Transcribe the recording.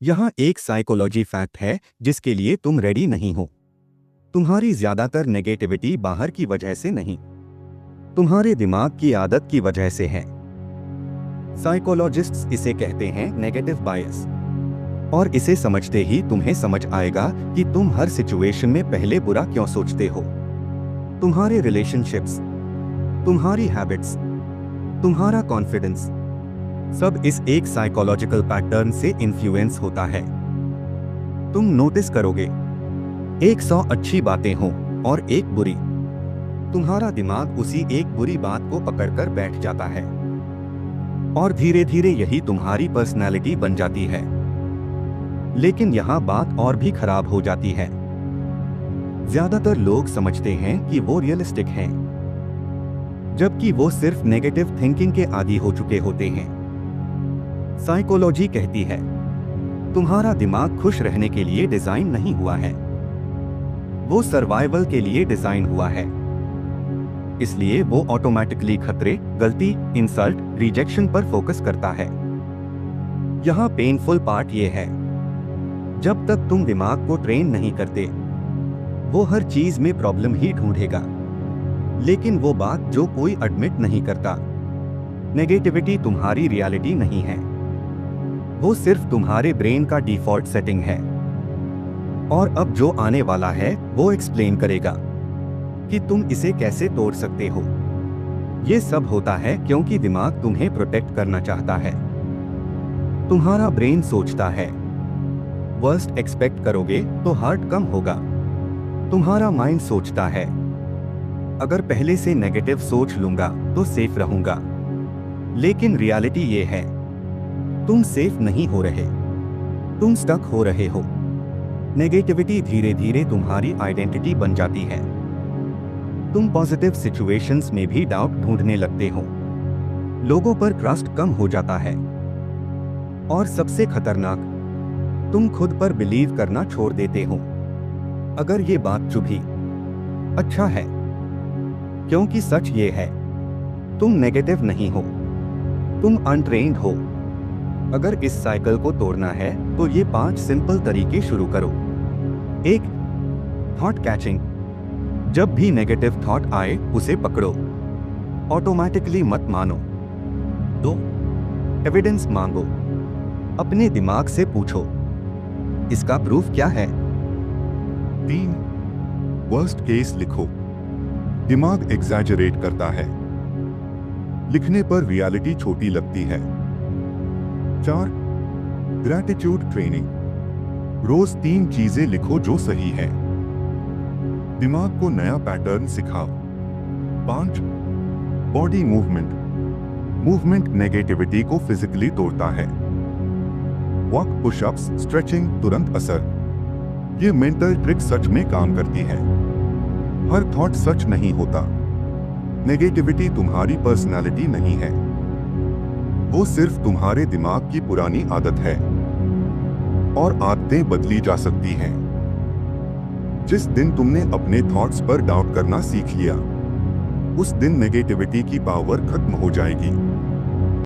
यहाँ एक psychology fact है जिसके लिए तुम रेडी नहीं हो। तुम्हारी ज्यादातर नेगेटिविटी बाहर की वजह से नहीं, तुम्हारे दिमाग की आदत की वजह से है। साइकोलॉजिस्ट्स इसे कहते हैं नेगेटिव बायस। और इसे समझते ही तुम्हें समझ आएगा कि तुम हर सिचुएशन में पहले बुरा क्यों सोचते हो। तुम्हारे रिलेशनशिप्स, तुम्हारी हैबिट्स, तुम्हारा कॉन्फिडेंस, सब इस एक साइकोलॉजिकल पैटर्न से इन्फ्लुएंस होता है। तुम नोटिस करोगे 100 अच्छी बातें हों और एक बुरी, तुम्हारा दिमाग उसी एक बुरी बात को पकड़कर बैठ जाता है और धीरे धीरे यही तुम्हारी पर्सनालिटी बन जाती है। लेकिन यहाँ बात और भी खराब हो जाती है। ज्यादातर लोग समझते हैं कि वो रियलिस्टिक हैं, जबकि वो सिर्फ नेगेटिव थिंकिंग के आदी हो चुके होते हैं। साइकोलॉजी कहती है तुम्हारा दिमाग खुश रहने के लिए डिजाइन नहीं हुआ है, वो सर्वाइवल के लिए डिजाइन हुआ है। इसलिए वो ऑटोमेटिकली खतरे, गलती, इंसल्ट, रिजेक्शन पर फोकस करता है। यहाँ पेनफुल पार्ट ये है, जब तक तुम दिमाग को ट्रेन नहीं करते वो हर चीज में प्रॉब्लम ही ढूंढेगा। लेकिन वो बात जो कोई एडमिट नहीं करता, नेगेटिविटी तुम्हारी रियलिटी नहीं है, वो सिर्फ तुम्हारे ब्रेन का डिफॉल्ट सेटिंग है। और अब जो आने वाला है वो एक्सप्लेन करेगा कि तुम इसे कैसे तोड़ सकते हो। ये सब होता है क्योंकि दिमाग तुम्हें प्रोटेक्ट करना चाहता है। तुम्हारा ब्रेन सोचता है वर्स्ट एक्सपेक्ट करोगे तो हार्ट कम होगा। तुम्हारा माइंड सोचता है अगर पहले से नेगेटिव सोच लूंगा तो सेफ रहूंगा। लेकिन रियलिटी ये है तुम सेफ नहीं हो रहे, तुम स्टक हो रहे हो। नेगेटिविटी धीरे धीरे तुम्हारी आइडेंटिटी बन जाती है। तुम पॉजिटिव सिचुएशंस में भी डाउट ढूंढने लगते हो, लोगों पर ट्रस्ट कम हो जाता है और सबसे खतरनाक, तुम खुद पर बिलीव करना छोड़ देते हो। अगर ये बात चुभी, अच्छा है, क्योंकि सच ये है तुम नेगेटिव नहीं हो, तुम अनट्रेन्ड हो। अगर इस साइकिल को तोड़ना है तो ये 5 सिंपल तरीके शुरू करो। 1. Thought catching. जब भी नेगेटिव थॉट आए उसे पकड़ो, ऑटोमेटिकली मत मानो। 2. एविडेंस मांगो। अपने दिमाग से पूछो इसका प्रूफ क्या है। 3. वर्स्ट केस लिखो। दिमाग एग्जैजरेट करता है, लिखने पर रियलिटी छोटी लगती है। 4. Gratitude training. रोज 3 चीजें लिखो जो सही है, दिमाग को नया पैटर्न सिखाओ। 5. Body movement. मूवमेंट नेगेटिविटी को फिजिकली तोड़ता है। वॉक, पुशअप्स, स्ट्रेचिंग, तुरंत असर। ये मेंटल ट्रिक सच में काम करती है। हर थॉट सच नहीं होता। नेगेटिविटी तुम्हारी पर्सनालिटी नहीं है, वो सिर्फ तुम्हारे दिमाग की पुरानी आदत है और आदतें बदली जा सकती हैं। जिस दिन तुमने अपने थॉट्स पर डाउट करना सीख लिया, उस दिन नेगेटिविटी की पावर खत्म हो जाएगी।